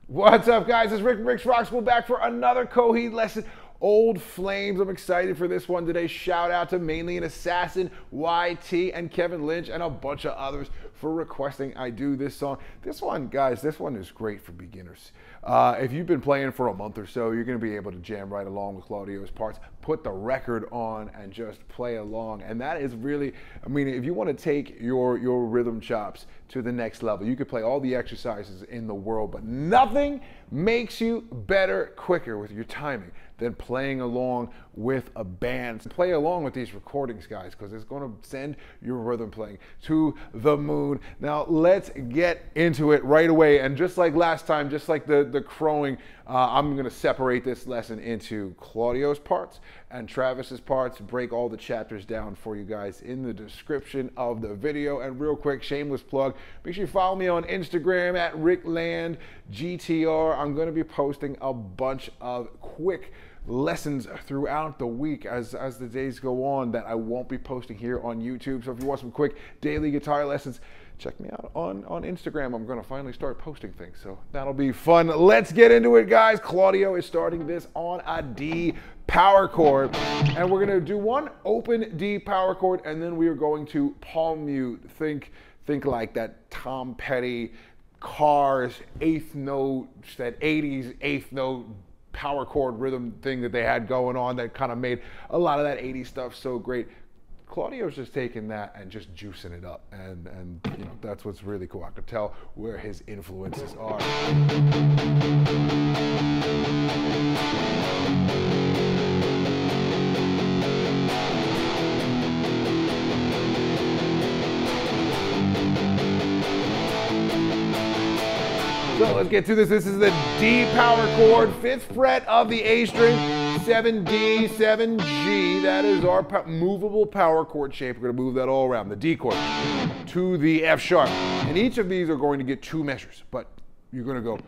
What's up, guys? It's Rick from Rick's Rock School back for another Coheed lesson. Old Flames. I'm excited for this one today. Shout out to Mainly an Assassin, YT, and Kevin Lynch, and a bunch of others for requesting I do this song. This one, guys, this one is great for beginners. If you've been playing for a month or so, you're going to be able to jam right along with CLAUDIO's parts. Put the record on and just play along. And that is really, I mean, if you want to take your rhythm chops to the next level, you could play all the exercises in the world, but nothing makes you better quicker with your timing than playing along with a band. Play along with these recordings, guys, because it's going to send your rhythm playing to the moon. Now, let's get into it right away. And just like last time, just like the crowing, I'm going to separate this lesson into CLAUDIO's parts and Travis's parts, break all the chapters down for you guys in the description of the video. And real quick, shameless plug, make sure you follow me on Instagram at RickLandGTR. I'm going to be posting a bunch of quick lessons throughout the week as the days go on that I won't be posting here on YouTube. So if you want some quick daily guitar lessons, check me out on Instagram. I'm going to finally start posting things, so that'll be fun. Let's get into it, guys. CLAUDIO is starting this on a D power chord, and we're going to do one open D power chord, and then we are going to palm mute. Think like that Tom Petty Cars eighth note, that 80s eighth note power chord rhythm thing that they had going on that kind of made a lot of that 80s stuff so great. CLAUDIO's just taking that and just juicing it up, and you know, that's what's really cool. I could tell where his influences are. So let's get to this. This is the D power chord, 5th fret of the A string, 7D, 7G. That is our movable power chord shape. We're going to move that all around. The D chord to the F sharp. And each of these are going to get 2 measures, but you're going to go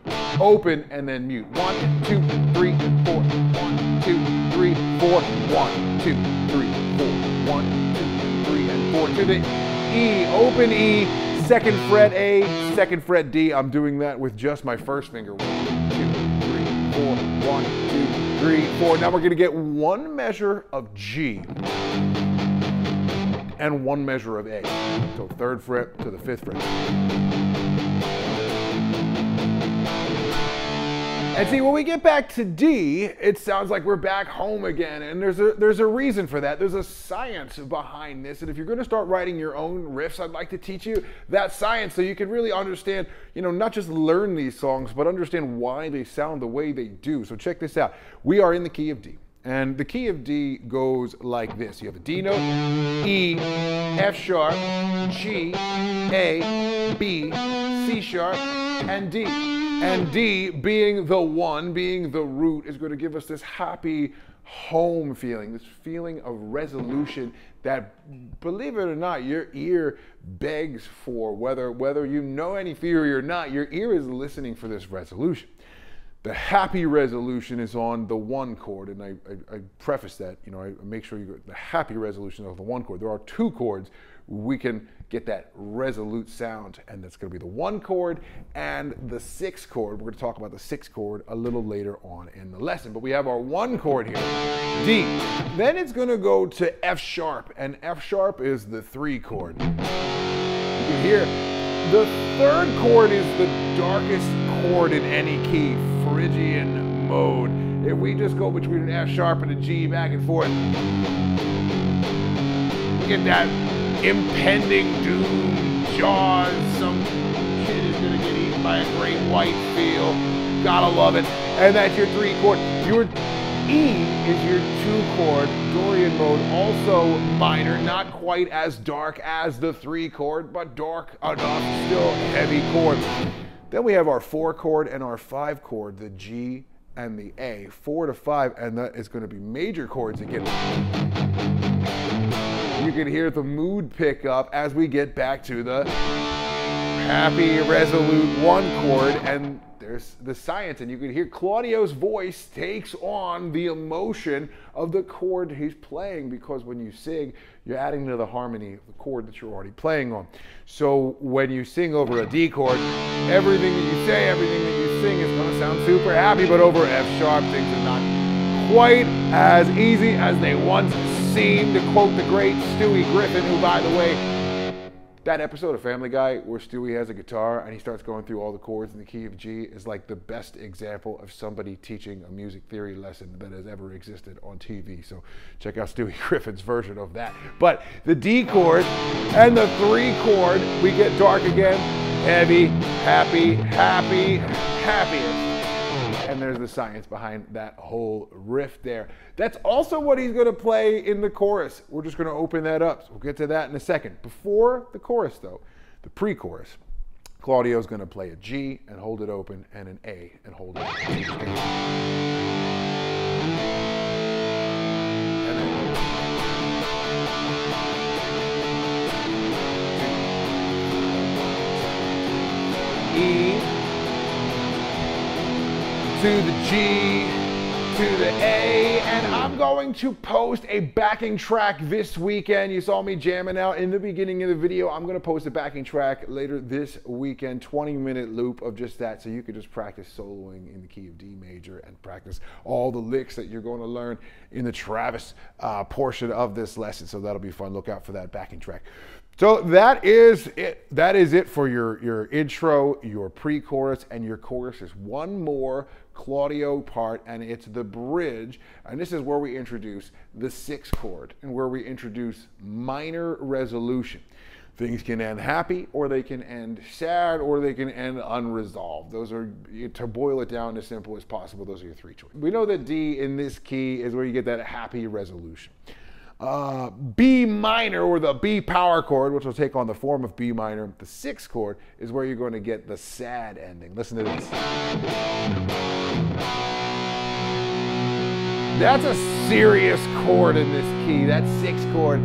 open and then mute. 1, 2, 3, 4. 1, 2, 3, 4. 1, 2, 3, 4. 1, 2, 3, and 4 to the E. Open E. 2nd fret A, 2nd fret D. I'm doing that with just my first finger. 1, 2, 3, 4. 1, 2, 3, 4. Now we're going to get 1 measure of G and 1 measure of A. So 3rd fret to the 5th fret. And see, when we get back to D, it sounds like we're back home again, and there's a reason for that. There's a science behind this, and if you're going to start writing your own riffs, I'd like to teach you that science so you can really understand, you know, not just learn these songs, but understand why they sound the way they do. So check this out. We are in the key of D, and the key of D goes like this. You have a D note, E, F sharp, G, A, B, C sharp, and D. And D, being the one, being the root, is going to give us this happy home feeling, this feeling of resolution that, believe it or not, your ear begs for. Whether you know any theory or not, your ear is listening for this resolution. The happy resolution is on the 1 chord, and I preface that, you know, I make sure you go the happy resolution of the 1 chord. There are 2 chords we can get that resolute sound, and that's going to be the 1 chord and the 6th chord. We're going to talk about the 6th chord a little later on in the lesson, but we have our 1 chord here, D. Then it's going to go to F sharp, and F sharp is the 3 chord. You can hear the 3rd chord is the darkest chord in any key, Phrygian mode. If we just go between an F sharp and a G back and forth, get that impending doom, Jaws, some kid is gonna get eaten by a great white seal. Gotta love it. And that's your 3 chord. Your E is your 2 chord, Dorian mode, also minor, not quite as dark as the 3 chord, but dark enough, still heavy chord. Then we have our 4 chord and our 5 chord, the G and the A, 4 to 5, and that is going to be major chords again. You can hear the mood pick up as we get back to the happy, resolute 1 chord, and there's the science, and you can hear CLAUDIO's voice takes on the emotion of the chord he's playing, because when you sing, you're adding to the harmony of the chord that you're already playing on. So when you sing over a D chord, everything that you say, everything that you sing, it's gonna sound super happy, but over F sharp, things are not quite as easy as they once seemed, to quote the great Stewie Griffin, who, by the way, that episode of Family Guy where Stewie has a guitar and he starts going through all the chords in the key of G is like the best example of somebody teaching a music theory lesson that has ever existed on TV. So check out Stewie Griffin's version of that. But the D chord and the 3 chord, we get dark again, heavy, happy, happy, happiest. And there's the science behind that whole riff there. That's also what he's gonna play in the chorus. We're just gonna open that up. So we'll get to that in a second. Before the chorus though, the pre-chorus, Claudio's gonna play a G and hold it open, and an A and hold it open. And then E to the G, to the A, and I'm going to post a backing track this weekend. You saw me jamming out in the beginning of the video. I'm gonna post a backing track later this weekend, 20-minute loop of just that, so you could just practice soloing in the key of D major and practice all the licks that you're gonna learn in the Travis portion of this lesson. So that'll be fun. Look out for that backing track. So that is it. That is it for your intro, your pre-chorus, and your chorus. There's one more Claudio part, and it's the bridge. And this is where we introduce the 6th chord and where we introduce minor resolution. Things can end happy, or they can end sad, or they can end unresolved. Those are, to boil it down as simple as possible, those are your 3 choices. We know that D in this key is where you get that happy resolution. B minor, or the B power chord, which will take on the form of B minor, the 6th chord, is where you're going to get the sad ending. Listen to this. That's a serious chord in this key, that 6th chord.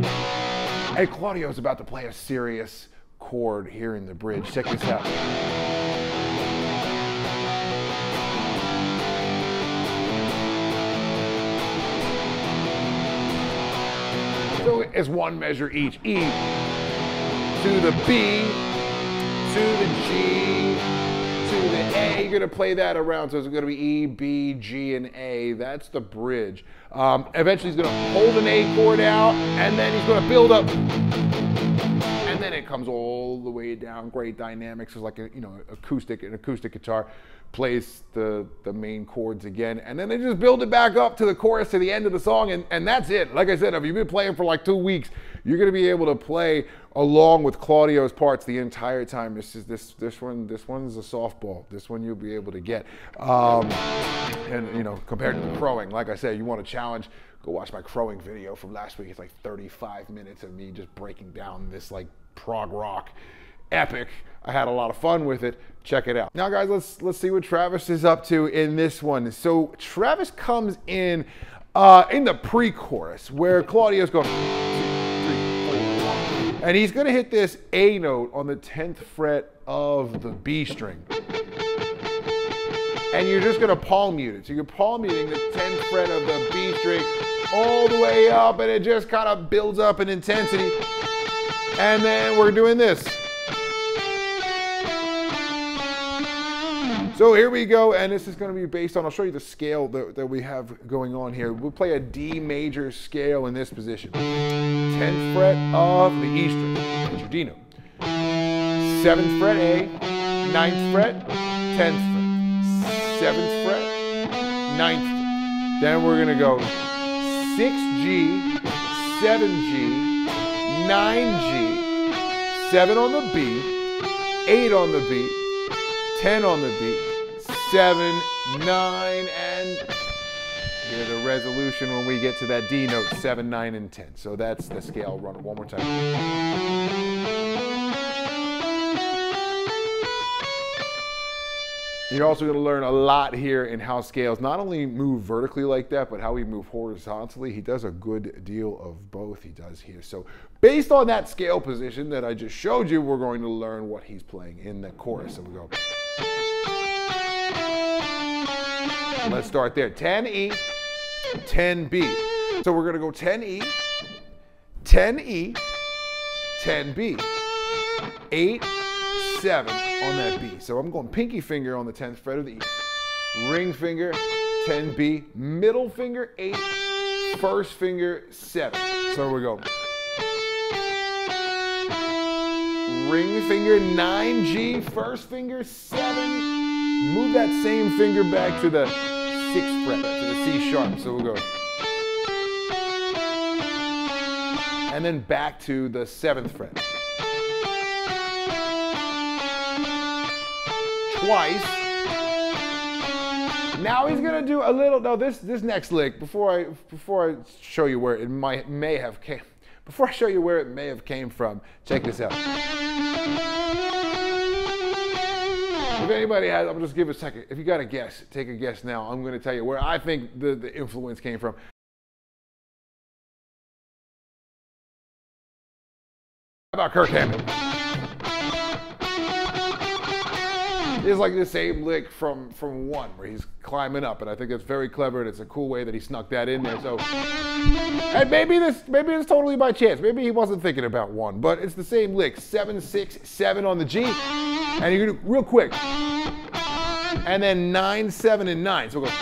And Claudio's about to play a serious chord here in the bridge. Check this out. So it's one measure each. E to the B, to the G, to the A. You're gonna play that around, so it's gonna be E, B, G, and A. That's the bridge. Eventually he's gonna hold an A chord out, and then he's gonna build up, and then it comes all the way down. Great dynamics. It's like an acoustic guitar plays the main chords again, and then they just build it back up to the chorus, to the end of the song, and that's it. Like I said, if you've been playing for like 2 weeks, you're gonna be able to play along with Claudio's parts the entire time. This one's a softball. This one you'll be able to get. And compared to the crowing, like I said, you want a challenge, go watch my crowing video from last week. It's like 35 minutes of me just breaking down this like prog rock epic. I had a lot of fun with it. Check it out. Now guys, let's see what Travis is up to in this one. So Travis comes in the pre-chorus where Claudio's going 2, 3, 4, 1, and he's gonna hit this A note on the 10th fret of the B string. And you're just gonna palm mute it. So you're palm muting the 10th fret of the B string all the way up, and it just kind of builds up in intensity. And then we're doing this. So here we go, and this is going to be based on, I'll show you the scale that we have going on here. We'll play a D major scale in this position. 10th fret of the E string, that's your D note. 7th fret A, 9th fret, 10th fret. 7th fret, 9th fret. Then we're going to go 6G, 7G, 9G, 7 on the B, 8 on the B, 10 on the B, 7, 9, and hear the resolution when we get to that D note, 7, 9, and 10. So that's the scale. Run it one more time. You're also going to learn a lot here in how scales not only move vertically like that, but how we move horizontally. He does a good deal of both. He does here. So based on that scale position that I just showed you, we're going to learn what he's playing in the chorus. So we go. Let's start there. 10E, 10B. So we're going to go 10E, 10E, 10B, 8, 7 on that B. So I'm going pinky finger on the 10th fret of the E, ring finger, 10B, middle finger, 8, first finger, 7. So we go ring finger, 9G, first finger, 7. Move that same finger back to the 6th fret, to the C sharp. So we'll go. And then back to the 7th fret. Twice. Now he's gonna do a little. No, this next lick. Before I show you where it may have came. Before I show you where it may have came from, check this out. If anybody has, I'm just give a second. If you got a guess, take a guess now. I'm gonna tell you where I think the influence came from. How about Kirk Hammett? It's like the same lick from 1 where he's climbing up, and I think that's very clever, and it's a cool way that he snuck that in there. So, and maybe it's totally by chance. Maybe he wasn't thinking about 1, but it's the same lick: 7, 6, 7 on the G, and you're gonna real quick, and then 9, 7, and 9. So we'll go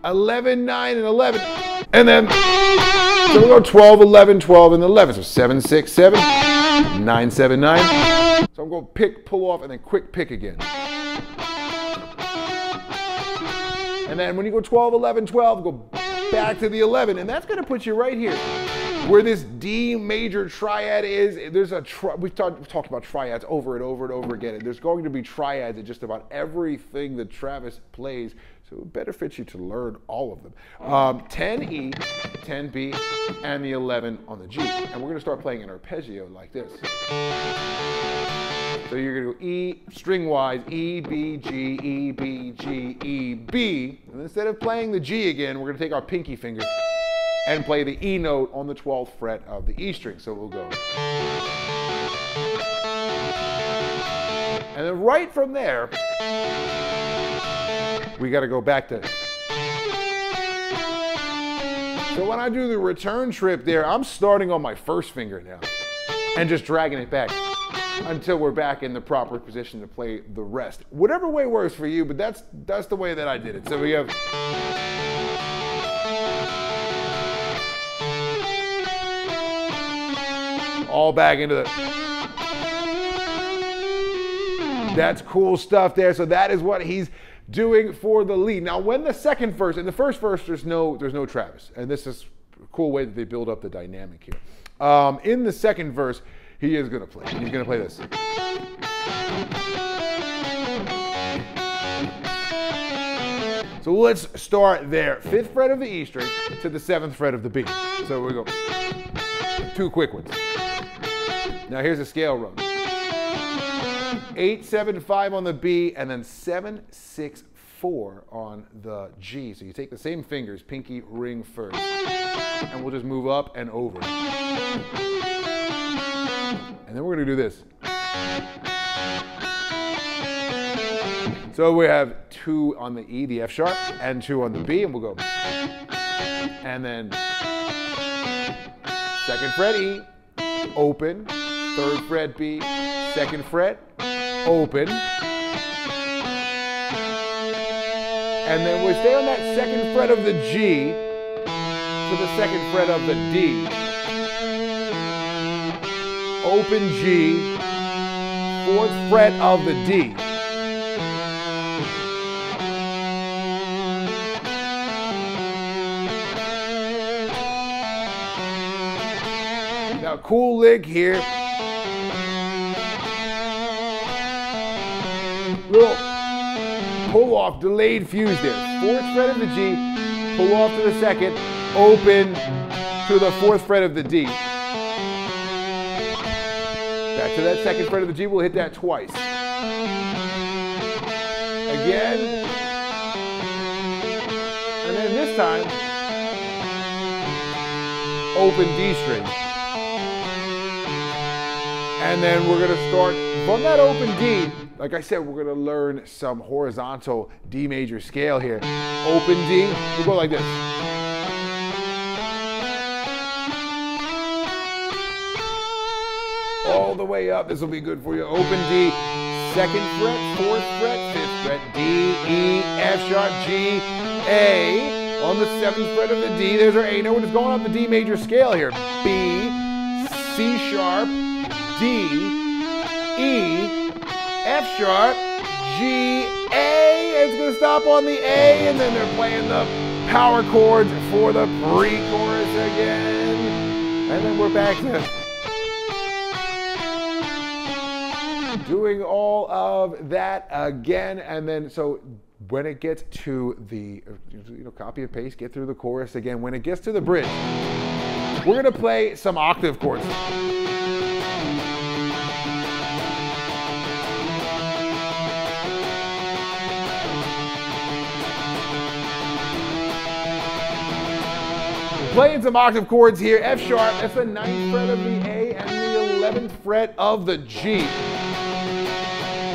11, 9, and 11, and then so we'll go 12, 11, 12, and 11. So 7, 6, 7, 9, 7, 9. So I'm going to pick, pull off, and then quick pick again. And then when you go 12, 11, 12, go back to the 11, and that's going to put you right here. Where this D major triad is, there's we've talked about triads over and over and over again. There's going to be triads in just about everything that Travis plays, so it better fit you to learn all of them. 10E, 10B, and the 11 on the G. And we're going to start playing an arpeggio like this. So you're going to go E, string-wise, E, B, G, E, B, G, E, B. And instead of playing the G again, we're going to take our pinky finger and play the E note on the 12th fret of the E string. So we'll go. And then right from there, we got to go back to. So when I do the return trip there, I'm starting on my first finger now and just dragging it back until we're back in the proper position to play the rest. Whatever way works for you, but that's the way that I did it. So we have. All back into the. That's cool stuff there. So that is what he's doing for the lead. Now, when the second verse, in the first verse, there's no Travis, and this is a cool way that they build up the dynamic here. In the second verse, he is going to play. He's going to play this. So let's start there. 5th fret of the E string to the 7th fret of the B. So we go 2 quick ones. Now here's a scale run. 8, 7, 5 on the B, and then 7, 6, 4 on the G. So you take the same fingers, pinky, ring first, and we'll just move up and over. And then we're going to do this. So we have 2 on the E, the F sharp, and 2 on the B, and we'll go. And then 2nd fret E, open, 3rd fret B, 2nd fret, open. And then we stay on that 2nd fret of the G to the 2nd fret of the D. Open G, 4th fret of the D. Now, cool lick here. Little pull off, delayed fuse there. 4th fret of the G, pull off to the 2nd, open to the 4th fret of the D. Back to that 2nd fret of the G, we'll hit that twice. Again. And then this time, open D string. And then we're going to start from that open D. Like I said, we're going to learn some horizontal D major scale here. Open D, we'll go like this. All all the way up. This will be good for you. Open D, 2nd fret, 4th fret, 5th fret, D, E, F sharp, G, A. On the 7th fret of the D, there's our A note. It's going up the D major scale here. B, C sharp, D, E, F sharp, G, A. It's going to stop on the A, and then they're playing the power chords for the pre-chorus again. And then we're back to doing all of that again. And then, so when it gets to the, copy and paste, get through the chorus again. When it gets to the bridge, we're going to play some octave chords. Playing some octave chords here. F sharp, that's the 9th fret of the A and the 11th fret of the G.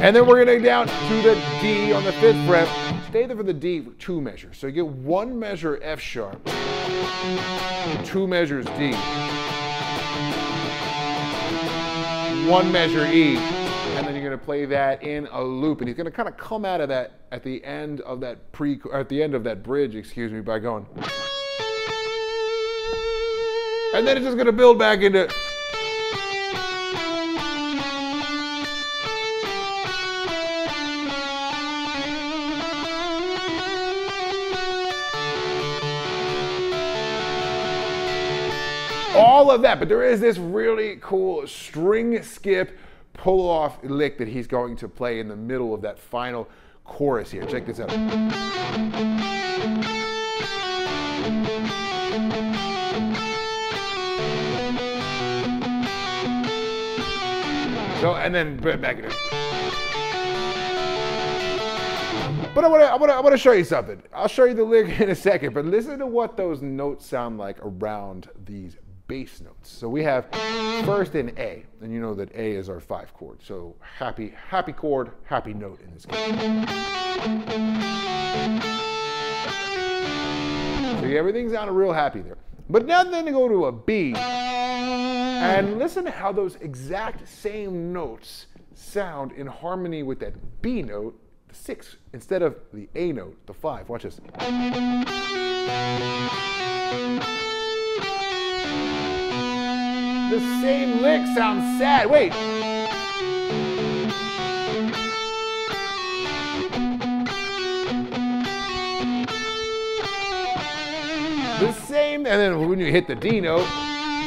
And then we're going to down to the D on the 5th fret. Stay there for the D for 2 measures. So you get 1 measure F sharp, 2 measures D, 1 measure E. And then you're going to play that in a loop. And he's going to kind of come out of that at the end of that bridge, excuse me, by going. And then it's just going to build back into. All of that, but there is this really cool string skip pull off lick that he's going to play in the middle of that final chorus here. Check this out. So, and then back it in. But I want to show you something. I'll show you the lick in a second, but listen to what those notes sound like around these bass notes. So we have first in A, and you know that A is our 5 chord. So happy chord, happy note in this case. So everything's sounding real happy there. But now then to go to a B, and listen to how those exact same notes sound in harmony with that B note, the 6, instead of the A note, the 5. Watch this. The same lick sounds sad. Wait. The same, and then when you hit the D note,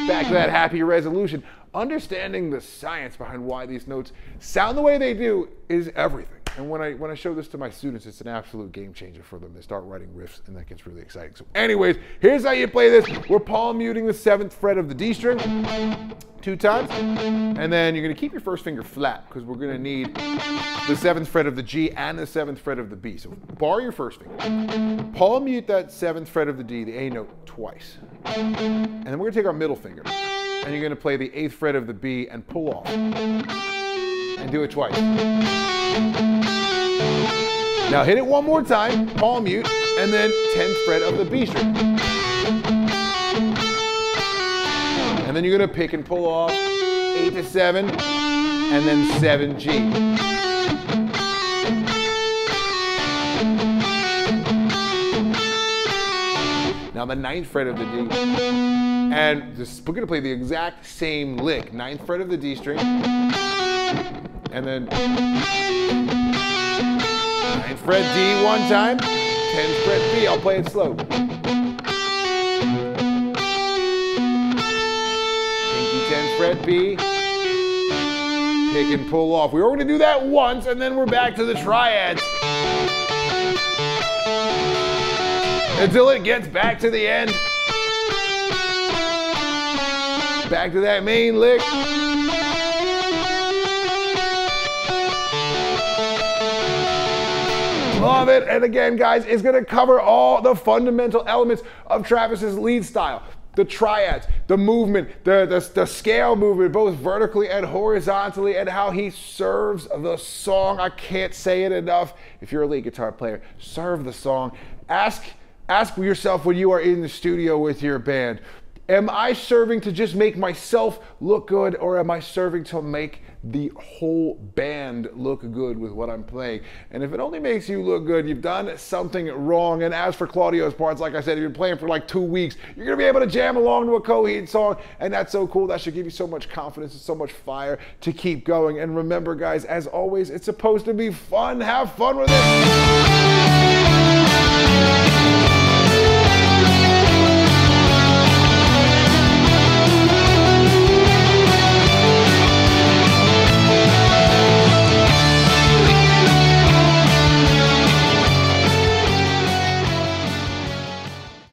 back to that happy resolution. Understanding the science behind why these notes sound the way they do is everything. And when I show this to my students, it's an absolute game changer for them. They start writing riffs, and that gets really exciting. So anyways, here's how you play this. We're palm muting the 7th fret of the D string 2 times. And then you're going to keep your first finger flat because we're going to need the 7th fret of the G and the 7th fret of the B. So bar your first finger. Palm mute that 7th fret of the D, the A note, twice. And then we're going to take our middle finger. And you're going to play the 8th fret of the B and pull off. And do it twice. Now hit it one more time, palm mute, and then 10th fret of the B string. And then you're going to pick and pull off 8 to 7, and then 7G. Now the 9th fret of the D. And we're going to play the exact same lick. 9th fret of the D string. And then 9th fret D one time. 10th fret B. I'll play it slow. Pinky 10th fret B. Pick and pull off. We're going to do that once, and then we're back to the triads. Until it gets back to the end. Back to that main lick. Love it. And again, guys, it's going to cover all the fundamental elements of Travis's lead style. The triads, the movement, the scale movement, both vertically and horizontally, and how he serves the song. I can't say it enough. If you're a lead guitar player, serve the song. Ask yourself when you are in the studio with your band, Am I serving to just make myself look good, or am I serving to make the whole band look good with what I'm playing? And if it only makes you look good, you've done something wrong. And as for Claudio's parts, like I said, if you're playing for like 2 weeks, you're gonna be able to jam along to a Coheed song, and that's so cool. That should give you so much confidence and so much fire to keep going. And remember, guys, as always, it's supposed to be fun. Have fun with it.